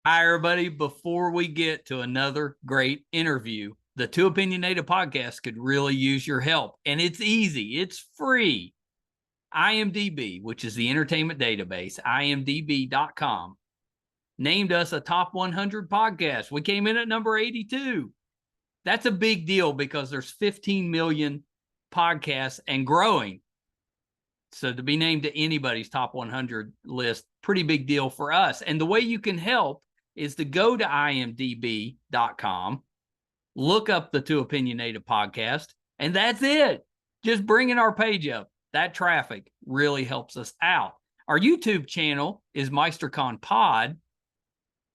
Hi, everybody. Before we get to another great interview, the Two Opinionated podcast could really use your help. And it's easy, it's free. IMDb, which is the entertainment database, imdb.com, named us a top 100 podcast. We came in at number 82. That's a big deal because there's 15 million podcasts and growing. So to be named to anybody's top 100 list, pretty big deal for us. And the way you can help is to go to imdb.com, look up the Two Opinionated podcast, and that's it. Just bringing our page up. That traffic really helps us out. Our YouTube channel is MeisterCon Pod.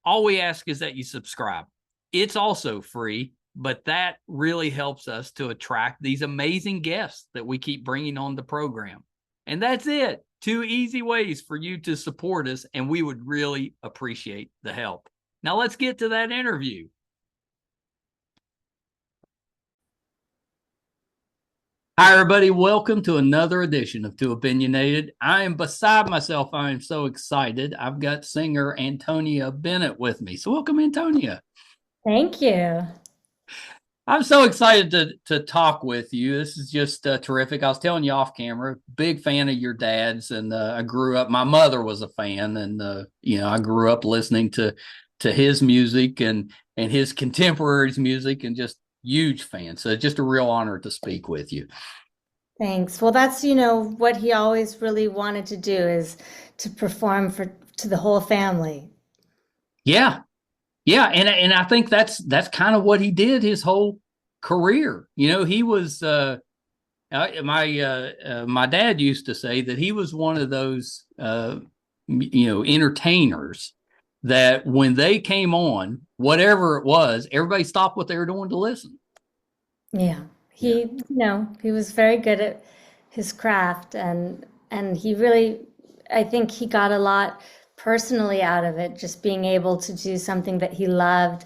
All we ask is that you subscribe. It's also free, but that really helps us to attract these amazing guests that we keep bringing on the program. And that's it. Two easy ways for you to support us, and we would really appreciate the help. Now let's get to that interview. Hi, everybody. Welcome to another edition of Two Opinionated. I am beside myself. I am so excited. I've got singer Antonia Bennett with me. So welcome, Antonia. Thank you. I'm so excited to talk with you. This is just terrific. I was telling you off camera, big fan of your dad's, and I grew up. My mother was a fan, and I grew up listening to his music and his contemporaries' music, and just huge fan. So just a real honor to speak with you. Thanks. Well, that's, what he always really wanted to do is to perform to the whole family. Yeah. Yeah, and I think that's kind of what he did his whole career. He was my dad used to say that he was one of those entertainers that when they came on, whatever it was, everybody stopped what they were doing to listen. Yeah. He was very good at his craft and he really, I think he got a lot personally out of it, just being able to do something that he loved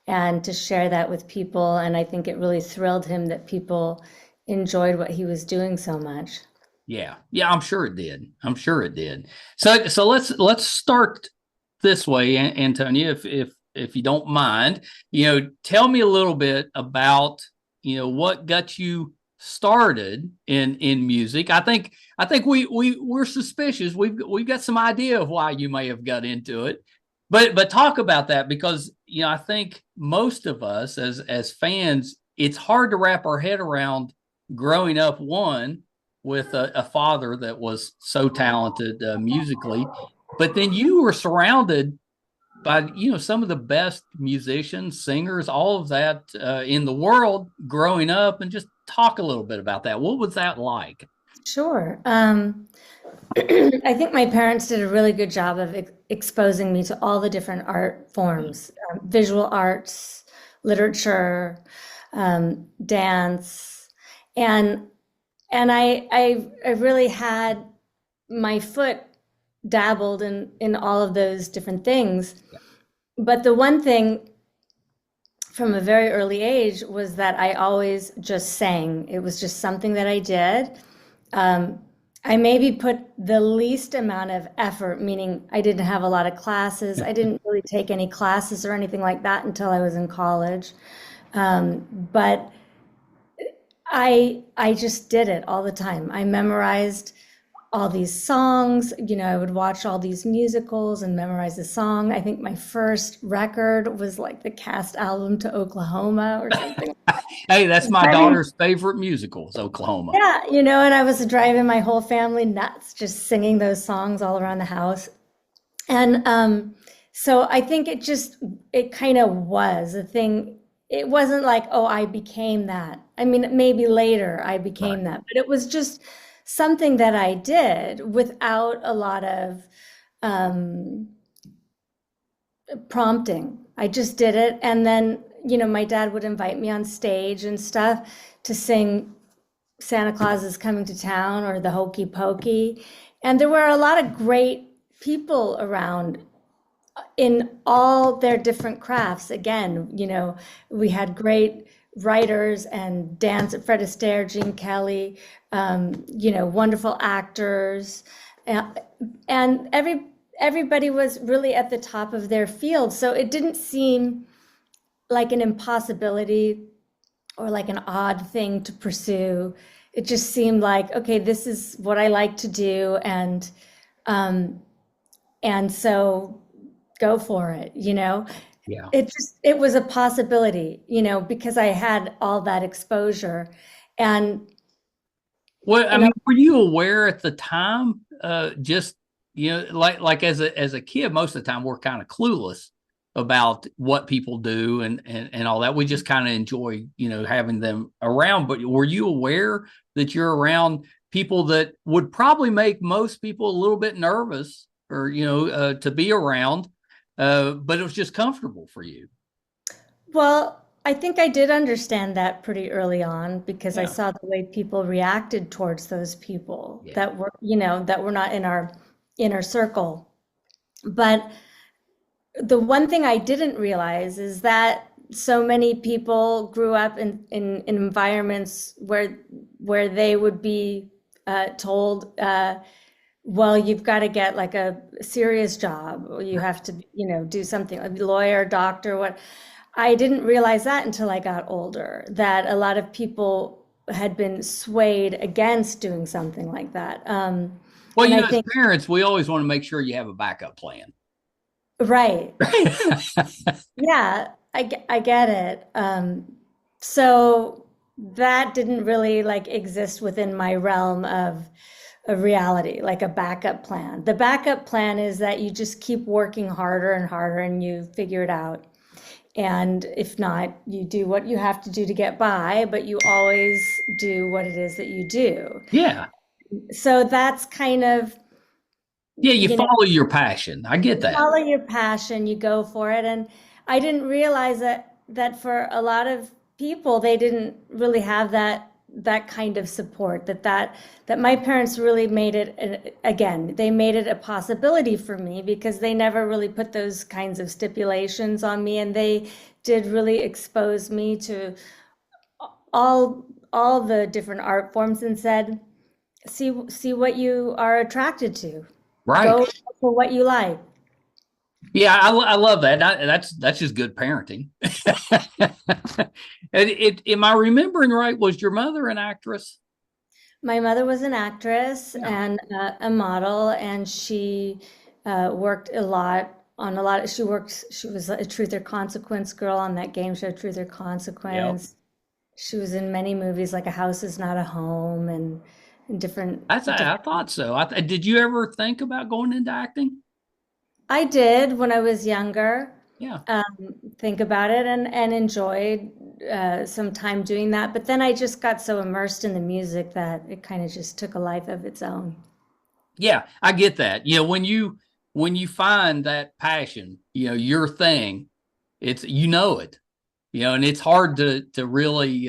and to share that with people. And I think it really thrilled him that people enjoyed what he was doing so much. Yeah, I'm sure it did. So let's start this way, Antonia, if you don't mind. Tell me a little bit about what got you started in music. I think we're suspicious. We've got some idea of why you may have got into it, but talk about that, because I think most of us as fans, it's hard to wrap our head around growing up with a father that was so talented musically, but then you were surrounded by some of the best musicians, singers, all of that in the world growing up. And just talk a little bit about that. What was that like? Sure. I think my parents did a really good job of exposing me to all the different art forms, visual arts, literature, dance, and I really had my foot dabbled in all of those different things. But the one thing from a very early age was that I always just sang. It was just something that I did. I maybe put the least amount of effort, meaning I didn't have a lot of classes. I didn't really take any classes or anything like that until I was in college. But I just did it all the time. I memorized all these songs. I would watch all these musicals and memorize the song. I think my first record was like the cast album to Oklahoma or something. Hey, that's my daughter's favorite musical, is Oklahoma. Yeah, and I was driving my whole family nuts, just singing those songs all around the house. And so I think it kind of was a thing. It wasn't like, oh, I became that. I mean, maybe later I became that, but it was just something that I did without a lot of prompting. I just did it. And then, my dad would invite me on stage and stuff to sing Santa Claus is Coming to Town or the Hokey Pokey. And there were a lot of great people around in all their different crafts. Again, we had great writers and dance, Fred Astaire, Gene Kelly, wonderful actors, and everybody was really at the top of their field. So it didn't seem like an impossibility or like an odd thing to pursue. It just seemed like, okay, this is what I like to do, um, and so go for it, you know. Yeah. It was a possibility, you know, because I had all that exposure, and Well, I and I, mean, were you aware at the time? Just like as a kid, most of the time we're kind of clueless about what people do and all that. We just kind of enjoy, having them around. But were you aware that you're around people that would probably make most people a little bit nervous, or to be around, but it was just comfortable for you? well, I think I did understand that pretty early on because I Yeah, saw the way people reacted towards those people yeah, that were, you know, that were not in our inner circle. But the one thing I didn't realize is that so many people grew up in environments where they would be told, well, you've got to get like a serious job, or you have to, you know, do something like lawyer, doctor, what. I didn't realize that until I got older, that a lot of people had been swayed against doing something like that. Well, And I as think, parents, we always want to make sure you have a backup plan. right. Yeah, I get it. So that didn't really like exist within my realm of reality, like a backup plan. The backup plan is that you just keep working harder and harder and you figure it out. And if not, you do what you have to do to get by, but you always do what it is that you do. Yeah. So that's kind of, Yeah, you you know, follow your passion. I get you that. follow your passion, you go for it. And I didn't realize that for a lot of people, they didn't really have that kind of support, that my parents really made it, again, they made it a possibility for me because they never really put those kinds of stipulations on me, and they did really expose me to all the different art forms and said, see what you are attracted to, Right. go for what you like. Yeah, I love that. That's just good parenting. Am I remembering right? Was your mother an actress? My mother was an actress Yeah. and a model, and she worked a lot on a lot. She was a Truth or Consequence girl on that game show, Truth or Yep. Consequence. She was in many movies like A House Is Not a Home and I different. thought so. Did you ever think about going into acting? I did when I was younger, Yeah. think about it and enjoyed some time doing that. But then I just got so immersed in the music that it kind of just took a life of its own. Yeah, I get that. When you find that passion, your thing, it's it. And it's hard to really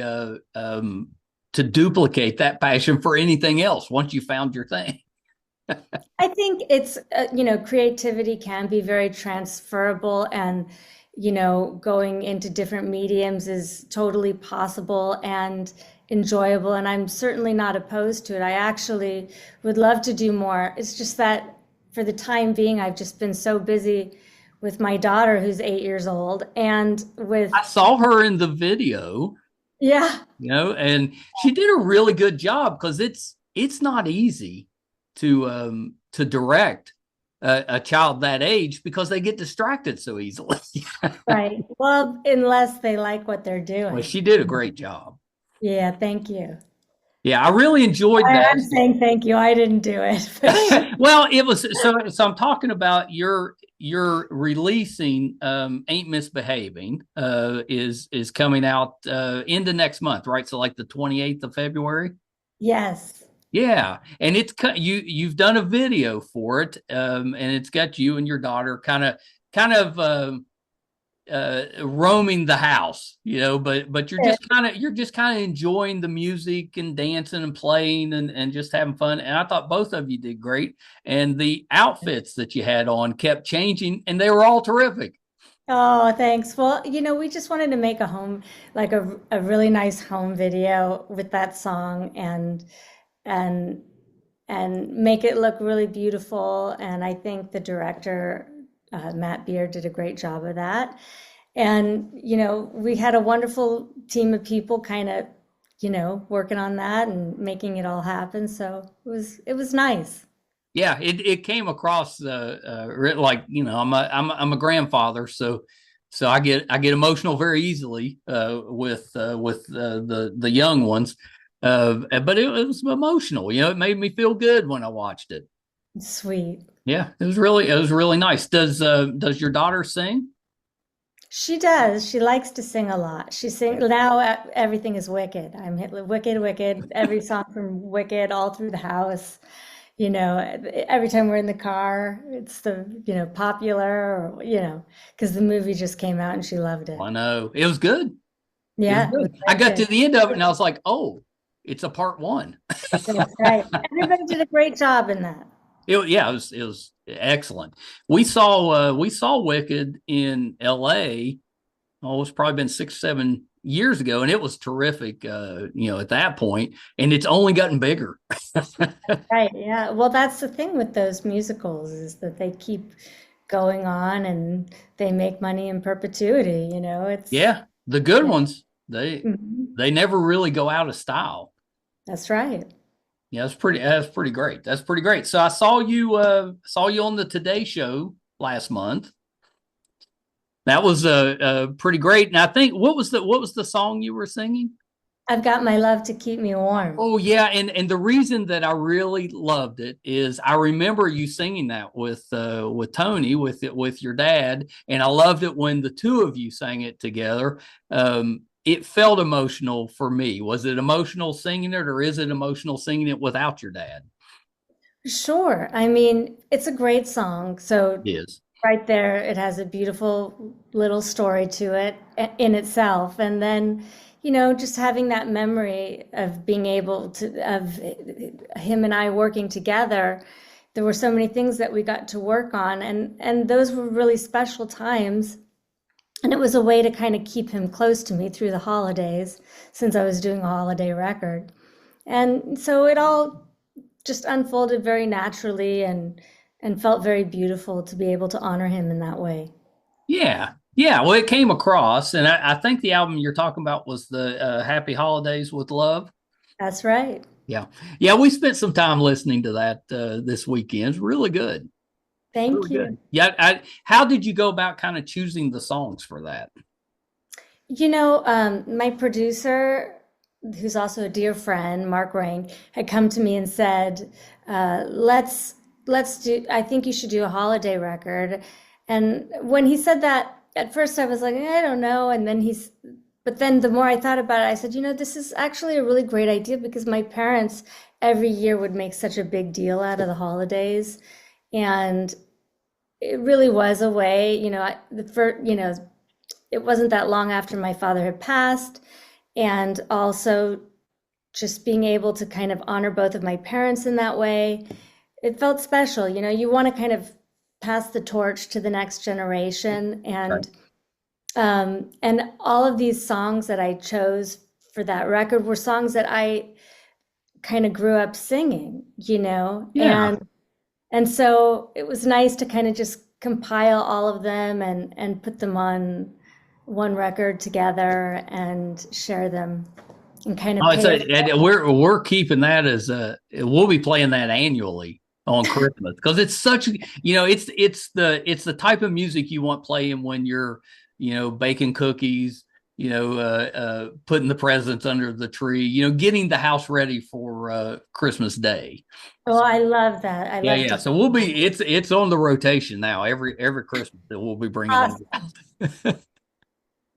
to duplicate that passion for anything else once you found your thing. I think it's, creativity can be very transferable, and, going into different mediums is totally possible and enjoyable. And I'm certainly not opposed to it. I actually would love to do more. It's just that for the time being, I've just been so busy with my daughter, who's 8 years old, and with, I saw her in the video, yeah, and she did a really good job because it's not easy to direct a child that age because they get distracted so easily. right. Well, unless they like what they're Well, doing. she did a great job. Yeah, thank you. Yeah, I really enjoyed I'm that. saying thank you. I didn't do it, but Well, it was so I'm talking about your releasing Ain't Misbehaving is coming out into next month, right? So like the 28th of February. yes. Yeah, and you've done a video for it, and it's got you and your daughter kind of roaming the house, but you're just kind of enjoying the music and dancing and playing and just having fun. And I thought both of you did great, and the outfits that you had on kept changing, and they were all terrific. Oh, thanks. Well, we just wanted to make a home, like a really nice home video with that song, and and make it look really beautiful. And I think the director, Matt Beard, did a great job of that. And, we had a wonderful team of people kind of, working on that and making it all happen. So it was nice. Yeah, it came across like, I'm a grandfather, so I get emotional very easily with the young ones, but it was emotional. It made me feel good when I watched it. Sweet. Yeah, it was really nice. Does your daughter sing? She does. She likes to sing a lot. She sings now. Everything is Wicked. I'm hit Wicked, Wicked. Every song from Wicked, all through the house. Every time we're in the car, it's the popular, or because the movie just came out and she loved it. I know it was good. Yeah, it was good. I got to the end of it and I was like, oh, it's a part one. That's right. Everybody did a great job in that. It was excellent. We saw Wicked in L.A. Oh, it's probably been 6-7 years ago, and it was terrific. At that point, and it's only gotten bigger. Right. Yeah. Well, that's the thing with those musicals is that they keep going on and they make money in perpetuity. It's the good ones. They never really go out of style. That's right. Yeah, that's pretty great. That's pretty great. So I saw you on the Today Show last month. That was pretty great. And I think what was the song you were singing? I've Got My Love to Keep Me Warm. Oh yeah, and the reason that I really loved it is I remember you singing that with Tony with your dad, and I loved it when the two of you sang it together. It felt emotional for me. Was it emotional singing it, or is it emotional singing it without your dad? Sure. I mean, it's a great song. So It is. Right there, it has a beautiful little story to it in itself. And then, just having that memory of being able of him and I working together, there were so many things that we got to work on. And those were really special times. And it was a way to kind of keep him close to me through the holidays, since I was doing a holiday record. And so it all just unfolded very naturally and felt very beautiful to be able to honor him in that way. Yeah. Well, it came across, and I think the album you're talking about was the Happy Holidays with Love. That's right. Yeah. We spent some time listening to that this weekend. It's really good. Thank you. Good. Yeah. How did you go about kind of choosing the songs for that? My producer, who's also a dear friend, Mark Rank, had come to me and said, let's do, I think you should do a holiday record. And when he said that, at first I was like, I don't know. And then but then the more I thought about it, I said, this is actually a really great idea, because my parents every year would make such a big deal out of the holidays. And it really was a way, it wasn't that long after my father had passed. And also just being able to kind of honor both of my parents in that way, it felt special. You want to kind of pass the torch to the next generation. And and all of these songs that I chose for that record were songs that I kind of grew up singing, Yeah. And so it was nice to kind of just compile all of them and put them on one record together and share them and kind of and we're keeping that as we'll be playing that annually on Christmas, because it's such it's the type of music you want playing when you're baking cookies, putting the presents under the tree, getting the house ready for Christmas Day. Oh, I love that. I love yeah. So it's on the rotation now. Every Christmas that we'll be bringing awesome.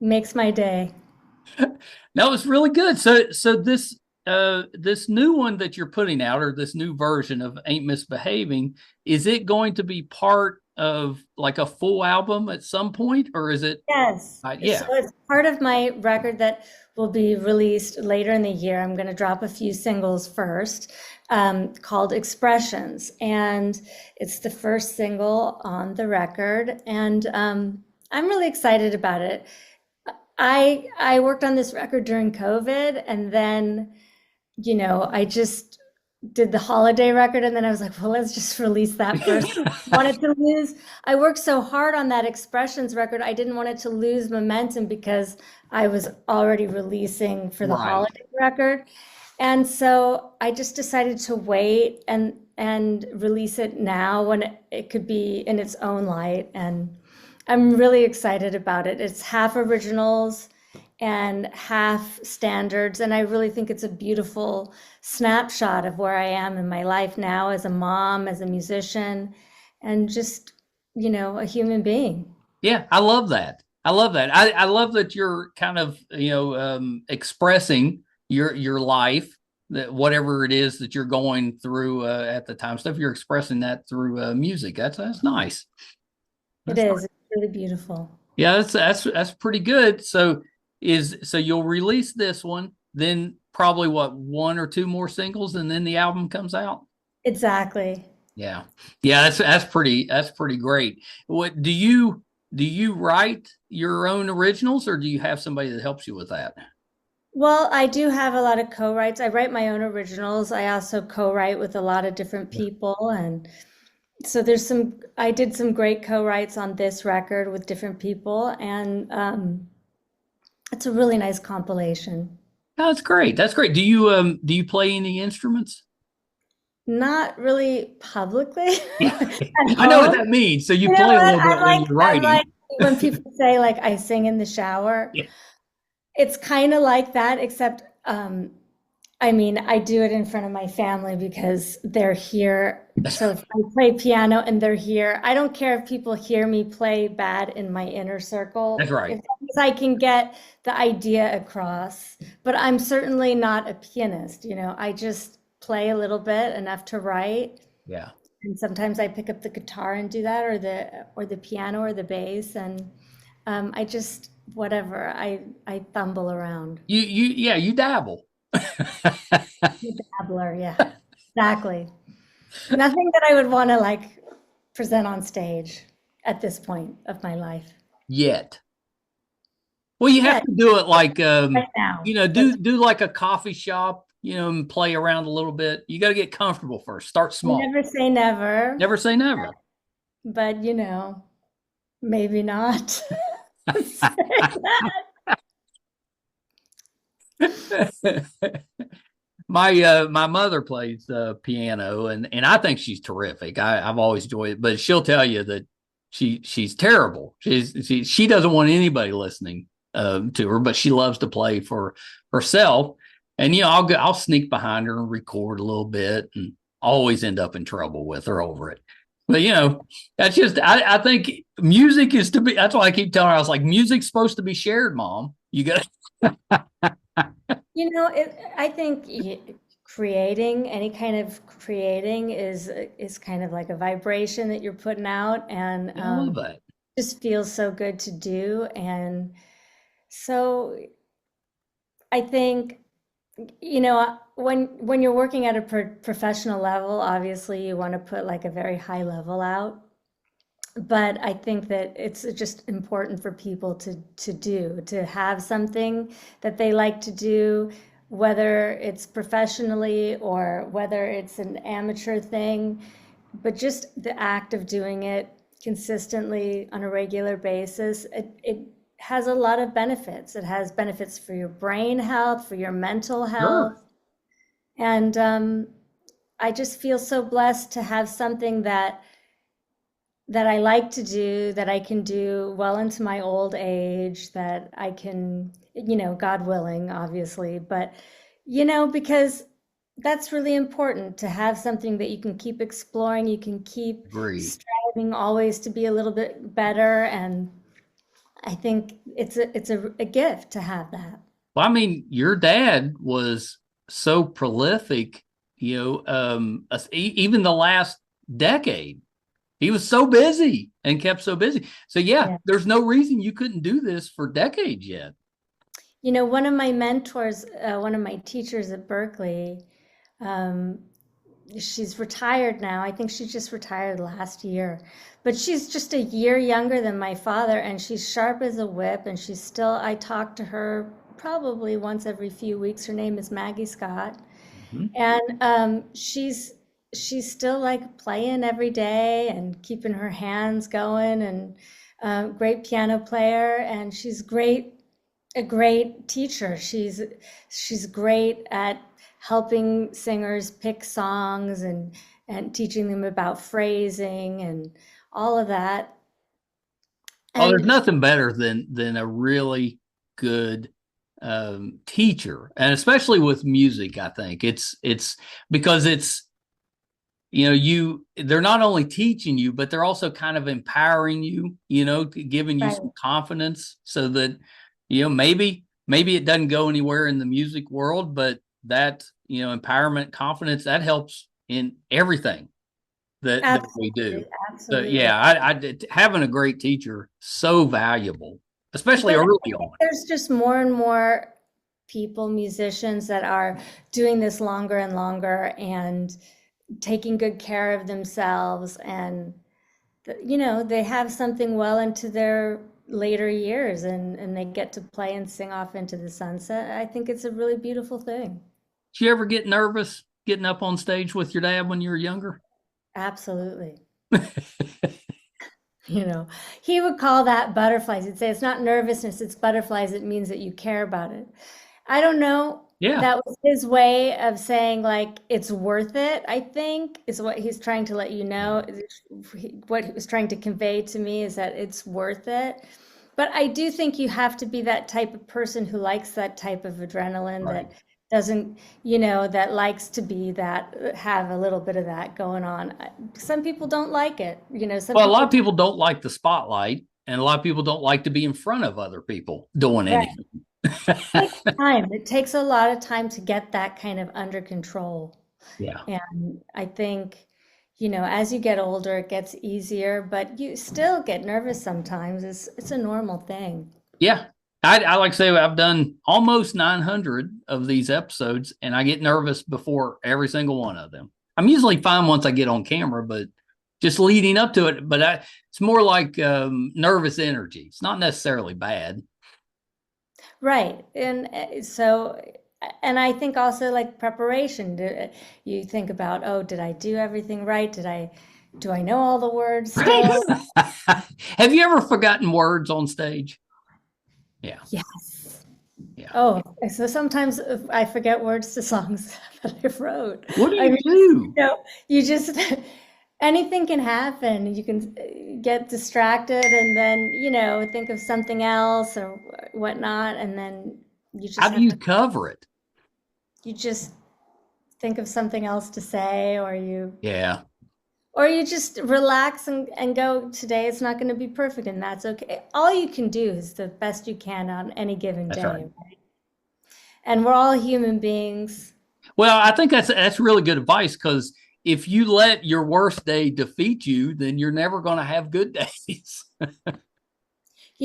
Makes my day. No, it's really good. So this new one that you're putting out, or this new version of Ain't Misbehaving, is it going to be part of like a full album at some point, or is it? Yes. Yeah. So it's part of my record that will be released later in the year. I'm going to drop a few singles first, called Expressions, and it's the first single on the record, and I'm really excited about it. I worked on this record during COVID, and then, I just did the holiday record, and then I was like, well, let's just release that first. Wanted to lose. I worked so hard on that Expressions record. I didn't want it to lose momentum because I was already releasing for the Right. holiday record. And so I just decided to wait and release it now when it could be in its own light. And I'm really excited about it. It's half originals and half standards. And I really think it's a beautiful snapshot of where I am in my life now as a mom, as a musician, and just, a human being. Yeah, I love that. I love that. I love that you're kind of, expressing your life, that whatever it is that you're going through at the time, stuff you're expressing that through music. That's nice. It That's is. nice. It's really beautiful. Yeah, that's pretty good. So you'll release this one, then probably what, one or two more singles, and then the album comes out. Exactly. Yeah, yeah, that's pretty great. What do you write your own originals, or do you have somebody that helps you with that? Well, I do have a lot of co-writes. I write my own originals. I also co-write with a lot of different people. And so I did some great co-writes on this record with different people. And it's a really nice compilation. Oh, that's great. That's great. Do you play any instruments? Not really publicly Yeah, at I know what home. that means. So you You know play a what? little bit when you're I writing. like when people say like I sing in the shower. Yeah, It's kind of like that, except I mean, I do it in front of my family because they're here. that's So if I play piano and they're here, I don't care if people hear me play bad in my inner that's circle, as right. long as I can get the idea across. But I'm certainly not a pianist. I just play a little bit, enough to write. Yeah. And sometimes I pick up the guitar and do that, or the piano or the bass, and I just whatever. I fumble around. You dabble. Dabbler, yeah, exactly. Nothing that I would want to like present on stage at this point of my life. Yet. Well, you have Yeah, to do it like right now. do like a coffee shop, and play around a little bit. You got to get comfortable first. Start small. Never say never, Never say never. but maybe not. My mother plays piano, and I think she's terrific. I've always enjoyed it, but she'll tell you that she's terrible. She doesn't want anybody listening to her, but she loves to play for herself. And I'll sneak behind her and record a little bit, and always end up in trouble with her over it. But that's just I think music is to be. That's why I keep telling her, I was like, music's supposed to be shared, Mom. You got. I think creating any kind of creating is kind of like a vibration that you're putting out, and I love that. just feels so good to do. And so I think, when you're working at a professional level, obviously you want to put like a very high level out. But I think that it's just important for people to have something that they like to do, whether it's professionally or whether it's an amateur thing, but just the act of doing it consistently on a regular basis, it has a lot of benefits. It has benefits for your brain health, for your mental Sure. health. And I just feel so blessed to have something that I like to do, that I can do well into my old age, that I can, God willing, obviously, but, because that's really important to have something that you can keep exploring, you can keep Agreed. striving always to be a little bit better. And I think it's a gift to have that. Well, I mean, your dad was so prolific, even the last decade. He was so busy and kept so busy. So Yeah. there's no reason you couldn't do this for decades yet. One of my mentors, one of my teachers at Berkeley, um, she's retired now. I think she just retired last year, but she's just a year younger than my father, and she's sharp as a whip. And I talk to her probably once every few weeks. Her name is Maggie Scott, Mhm. And she's still like playing every day and keeping her hands going, and great piano player, and she's a great teacher. She's great at helping singers pick songs and teaching them about phrasing and all of that. Oh, there's And nothing better than a really good teacher, and especially with music. I think it's because it's they're not only teaching you, but they're also kind of empowering you, giving you right, some confidence so that maybe it doesn't go anywhere in the music world, but that empowerment, confidence, that helps in everything that we do. absolutely, So absolutely. yeah, having a great teacher, so valuable, especially But I early think on. there's just more and more people, musicians, that are doing this longer and longer and taking good care of themselves, and they have something well into their later years, and they get to play and sing off into the sunset. I think it's a really beautiful thing. Did you ever get nervous getting up on stage with your dad when you were younger? Absolutely. You know, he would call that butterflies. He'd say it's not nervousness, it's butterflies. It means that you care about it. I don't know. Yeah. That was his way of saying, like, it's worth it, I think, is what he's trying to let you know. What he was trying to convey to me is that it's worth it. But I do think you have to be that type of person who likes that type of adrenaline, Right. that doesn't, that likes to be that, have a little bit of that going on. Some people don't like it. Some Well, a lot people of people don't like the spotlight, and a lot of people don't like to be in front of other people doing right. anything. It takes time. It takes a lot of time to get that kind of under control. Yeah. And I think, as you get older, it gets easier, but you still get nervous sometimes. It's a normal thing. Yeah. I like to say I've done almost 900 of these episodes, and I get nervous before every single one of them. I'm usually fine once I get on camera, but just leading up to it. But it's more like nervous energy. It's not necessarily bad. Right. And I think also, like, preparation. You think about, oh, did I do everything right? Do I know all the words still? Have you ever forgotten words on stage? Yeah. Yes. Yeah. Oh, so sometimes I forget words to songs that I wrote. What do I you mean, do? you just, anything can happen. You can get distracted and then, think of something else or whatnot. And then you just How do have you to, cover it? you just think of something else to say, Yeah. or you just relax and go, today it's not going to be perfect, and that's okay. All you can do is the best you can on any given That's right. day. And we're all human beings. Well, I think that's really good advice, because if you let your worst day defeat you, then you're never going to have good days.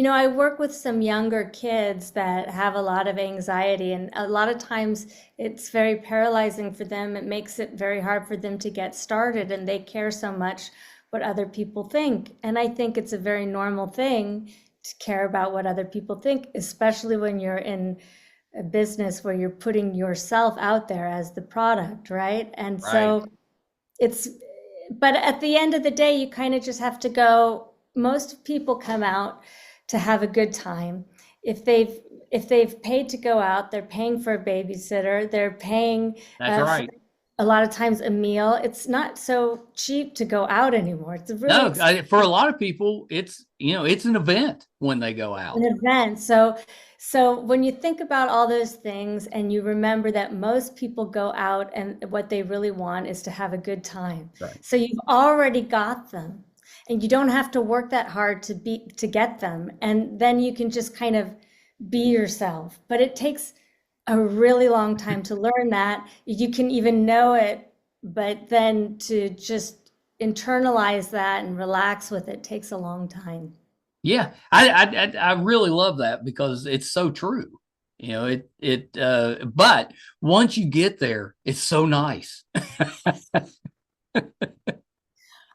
I work with some younger kids that have a lot of anxiety, and a lot of times it's very paralyzing for them. It makes it very hard for them to get started, and they care so much what other people think. And I think it's a very normal thing to care about what other people think, especially when you're in a business where you're putting yourself out there as the product, right? And Right. so it's, but at the end of the day, you kind of just have to go. Most people come out to have a good time. If they've paid to go out, they're paying for a babysitter, they're paying That's for right. a lot of times a meal. It's not so cheap to go out anymore. It's a really No, expensive for a lot of people, it's an event when they go out. event. So when you think about all those things and you remember that most people go out and what they really want is to have a good time. Right. So you've already got them. And you don't have to work that hard to get them. And then you can just kind of be yourself. But it takes a really long time to learn that. You can even know it, but then to just internalize that and relax with it takes a long time. Yeah, I really love that, because it's so true. But once you get there, it's so nice.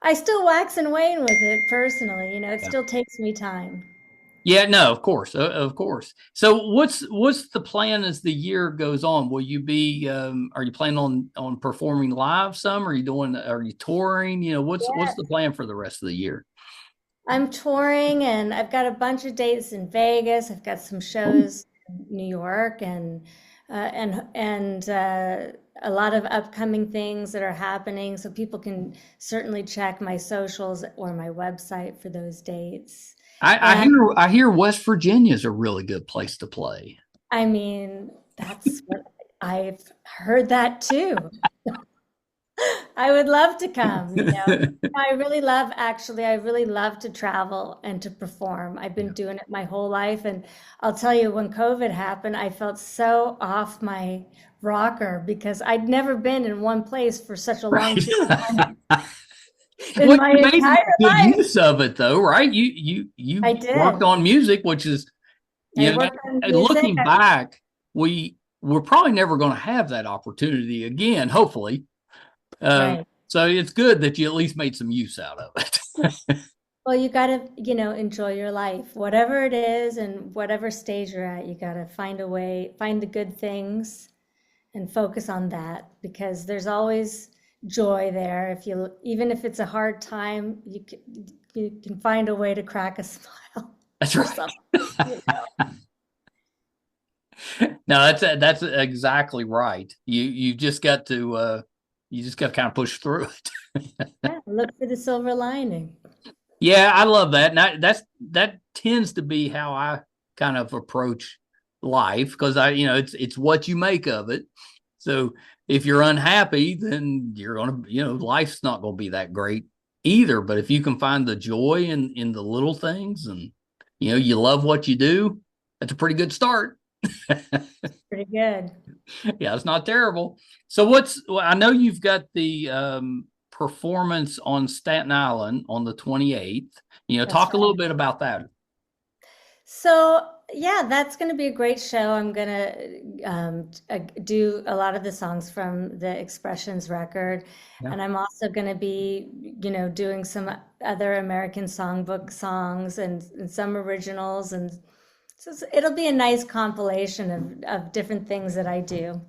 I still wax and wane with it personally. It Yeah. still takes me time. Yeah, no, of course, of course. So what's the plan as the year goes on? Will you be are you planning on performing live some? Are you touring? You know, what's the plan for the rest of the year? I'm touring and I've got a bunch of dates in Vegas. I've got some Ooh. shows in New York and a lot of upcoming things that are happening. So people can certainly check my socials or my website for those dates. And I hear West Virginia's a really good place to play. I mean, that's what I've heard that too. I would love to come, you know. I really love to travel and to perform. I've been Yeah. doing it my whole life. And I'll tell you, when COVID happened, I felt so off my rocker because I'd never been in one place for such a long Right. period of time in Well, my you made entire good life. use of it though, right? You I worked did. on music, which is, I you know, worked on and music. looking back, we're probably never going to have that opportunity again, hopefully. Right. So it's good that you at least made some use out of it. Well, you got to, enjoy your life, whatever it is and whatever stage you're at. You got to find a way, find the good things and focus on that because there's always joy there. Even if it's a hard time, you can find a way to crack a smile That's or right. something. You No, that's exactly right. You just got to kind of push through it. Yeah, look for the silver lining. Yeah, I love that. And that tends to be how I kind of approach life because it's what you make of it. So if you're unhappy, then you're gonna, life's not gonna be that great either. But if you can find the joy in the little things and you love what you do, that's a pretty good start. Pretty good. Yeah, it's not terrible. So I know you've got the performance on Staten Island on the 28th. That's Talk a little right. bit about that. So, yeah, that's going to be a great show. I'm going to do a lot of the songs from the Expressions record. Yeah. And I'm also going to be, doing some other American songbook songs and some originals. And so it'll be a nice compilation of different things that I do.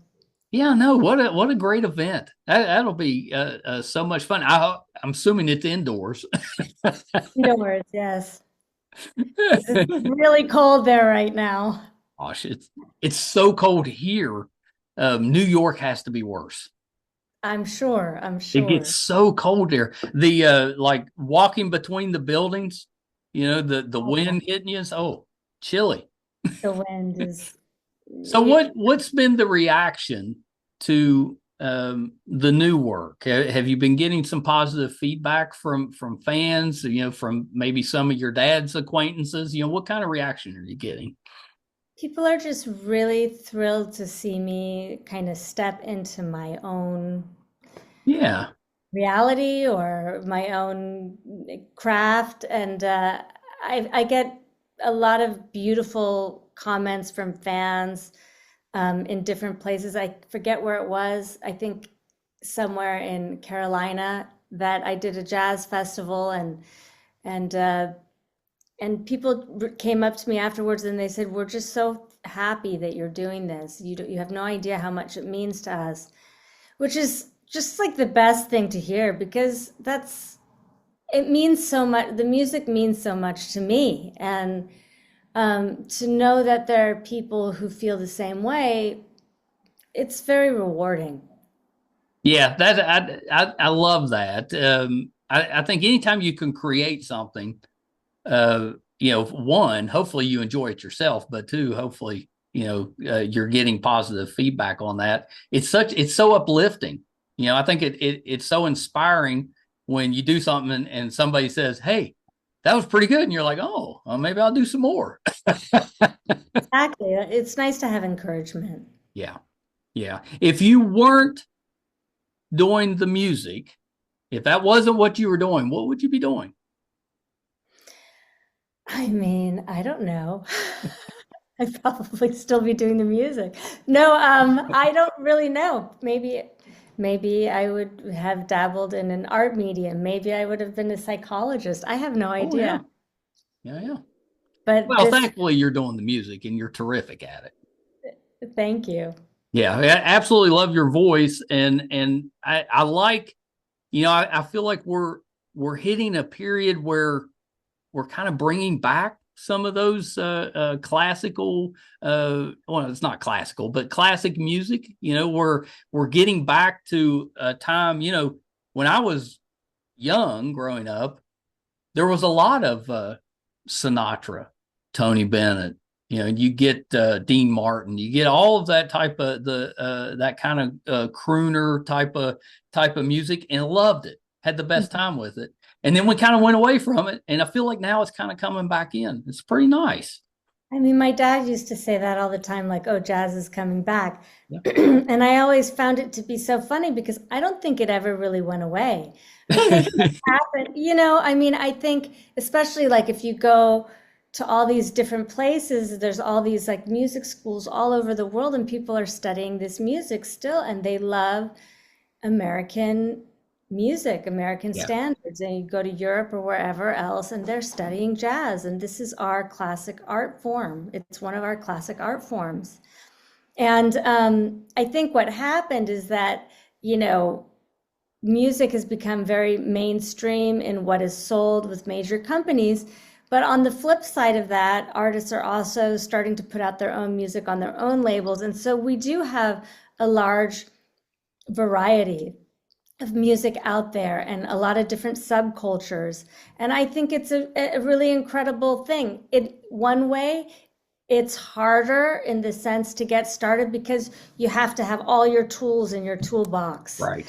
Yeah, no, what a great event. That'll be so much fun. I'm assuming it's indoors. Indoors, yes. 'Cause it's really cold there right now. Gosh, it's so cold here. New York has to be worse. I'm sure. I'm It gets sure. so cold there. The like walking between the buildings, the Oh, wind hitting you. Oh, chilly. the wind is. So what's been the reaction to the new work? Have you been getting some positive feedback from fans? From maybe some of your dad's acquaintances. What kind of reaction are you getting? People are just really thrilled to see me kind of step into my own Yeah, reality or my own craft. And I get a lot of beautiful comments from fans in different places. I forget where it was. I think somewhere in Carolina that I did a jazz festival and and people came up to me afterwards and they said, "We're just so happy that you're doing this. You have no idea how much it means to us," which is just like the best thing to hear because it means so much. The music means so much to me, and to know that there are people who feel the same way, it's very rewarding. yeah, that I love that. I think anytime you can create something, one, hopefully you enjoy it yourself, but two, hopefully, you're getting positive feedback on that. It's so uplifting. I think it's so inspiring when you do something and somebody says, "Hey, that was pretty good," and you're like, "Oh, well, maybe I'll do some more." Exactly. It's nice to have encouragement. Yeah, yeah. If you weren't doing the music, if that wasn't what you were doing, what would you be doing? I mean, I don't know. I'd probably still be doing the music. No, I don't really know. Maybe I would have dabbled in an art medium. Maybe I would have been a psychologist. I have no Oh yeah, idea. yeah, yeah. But Well, thankfully you're doing the music and you're terrific at it. thank you. Yeah, I absolutely love your voice, and I like, I feel like we're hitting a period where we're kind of bringing back some of those classical, well, it's not classical, but classic music. We're getting back to a time, when I was young growing up, there was a lot of Sinatra, Tony Bennett. You get Dean Martin, you get all of that type of that kind of crooner type of music, and loved it. Had the best time with it. And then we kind of went away from it, and I feel like now it's kind of coming back in. It's pretty nice. I mean, my dad used to say that all the time, like, "Oh, jazz is coming back." Yeah. And I always found it to be so funny because I don't think it ever really went away. I think it happened, I mean, I think especially like if you go to all these different places, there's all these like music schools all over the world, and people are studying this music still, and they love American music, American standards. And you go to Europe or wherever else, and they're studying jazz, and this is our classic art form. It's one of our classic art forms. And I think what happened is that, music has become very mainstream in what is sold with major companies. But on the flip side of that, artists are also starting to put out their own music on their own labels. And so we do have a large variety of music out there and a lot of different subcultures. And I think it's a really incredible thing. One way, it's harder in the sense to get started because you have to have all your tools in your toolbox. Right.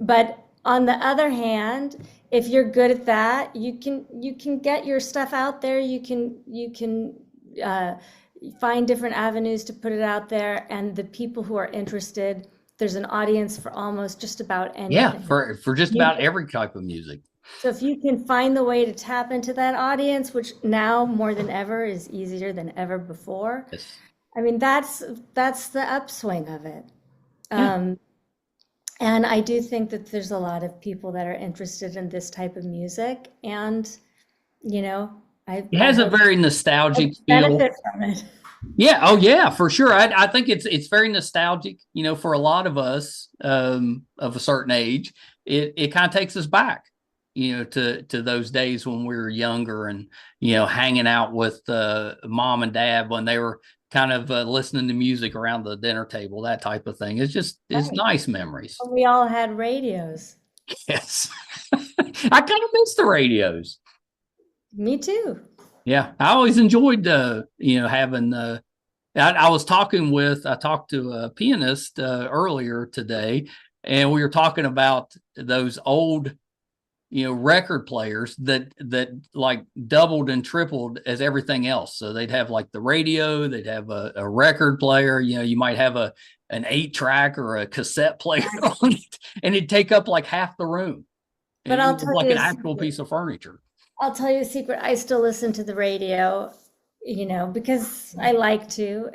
But on the other hand, if you're good at that, you can get your stuff out there. You can find different avenues to put it out there, and the people who are interested, there's an audience for almost just about anything. Yeah, for just about every type of music. So if you can find the way to tap into that audience, which now more than ever is easier than ever before, yes. I mean, that's the upswing of it. Yeah. And I do think that there's a lot of people that are interested in this type of music, and it has a very nostalgic feel. Benefit from it. Yeah, oh yeah, for sure. I think it's very nostalgic. For a lot of us of a certain age, it kind of takes us back, to those days when we were younger and hanging out with mom and dad when they were kind of listening to music around the dinner table, that type of thing. It's nice memories. We all had radios. Yes. I kind of miss the radios. Me too. Yeah. I always enjoyed, having, I talked to a pianist earlier today, and we were talking about those old, record players that like doubled and tripled as everything else. So they'd have like the radio, they'd have a record player, you might have an 8-track or a cassette player on it, and it'd take up like half the room. But I'll tell like you an actual piece of furniture. I'll tell you a secret. I still listen to the radio, because I like to,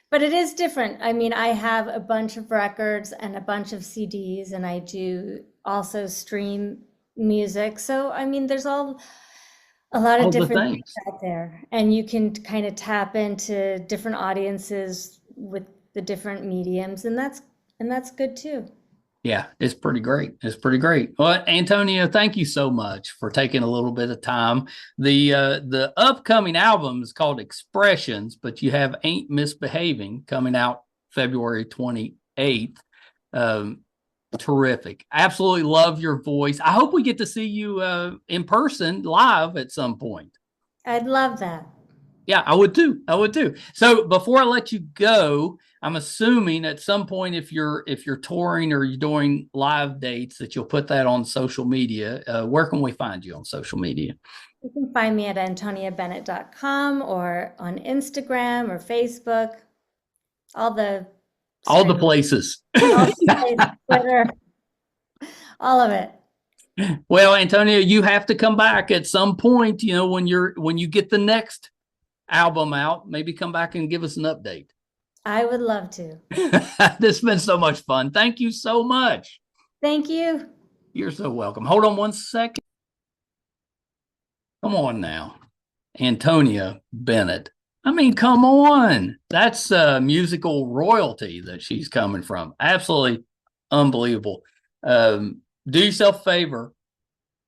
but it is different. I mean, I have a bunch of records and a bunch of CDs, and I do also stream music. So, I mean, there's a lot of different things out there, and you can kind of tap into different audiences with the different mediums, and that's good too. Yeah, it's pretty great. It's pretty great. Well, Antonia, thank you so much for taking a little bit of time. The upcoming album is called Expressions, but you have Ain't Misbehaving coming out February 28th. Terrific. Absolutely love your voice. I hope we get to see you in person live at some point. I'd love that. Yeah, I would too. So before I let you go, I'm assuming at some point if you're touring or you're doing live dates that you'll put that on social media. Where can we find you on social media? You can find me at AntoniaBennett.com or on Instagram or Facebook. All the places. Twitter, all of it. Well, Antonia, you have to come back at some point, when you get the next album out, maybe come back and give us an update. I would love to. This has been so much fun. Thank you so much. Thank you. You're so welcome. Hold on one second. Come on now. Antonia Bennett. I mean, come on. That's musical royalty that she's coming from. Absolutely unbelievable. Do yourself a favor.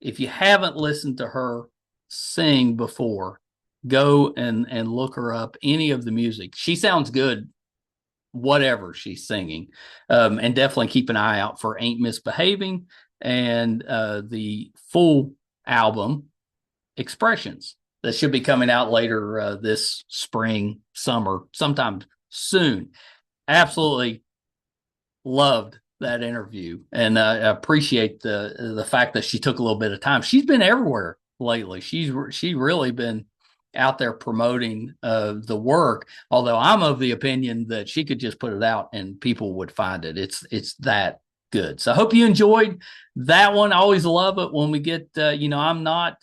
If you haven't listened to her sing before, go and look her up. Any of the music. She sounds good, whatever she's singing. And definitely keep an eye out for Ain't Misbehaving and the full album, Expressions, that should be coming out later this spring, summer, sometime soon. Absolutely loved that interview, and I appreciate the fact that she took a little bit of time. She's been everywhere lately. She's really been out there promoting the work. Although I'm of the opinion that she could just put it out and people would find it. It's that good. So I hope you enjoyed that one. I always love it when we get. I'm not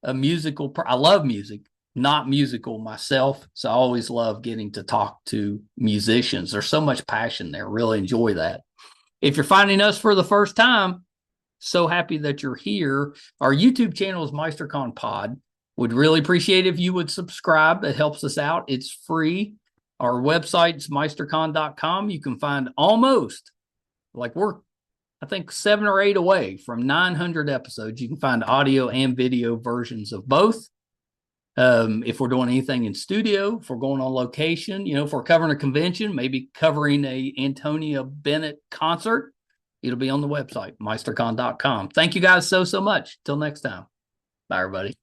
a musical. I love music, not musical myself. So I always love getting to talk to musicians. There's so much passion there. Really enjoy that. If you're finding us for the first time, so happy that you're here. Our YouTube channel is MeisterCon Pod. Would really appreciate if you would subscribe. It helps us out. It's free. Our website's meistercon.com. You can find almost, like we're, I think, 7 or 8 away from 900 episodes. You can find audio and video versions of both. If we're doing anything in studio, if we're going on location, if we're covering a convention, maybe covering a Antonia Bennett concert, it'll be on the website, meistercon.com. Thank you guys so much. Till next time. Bye, everybody.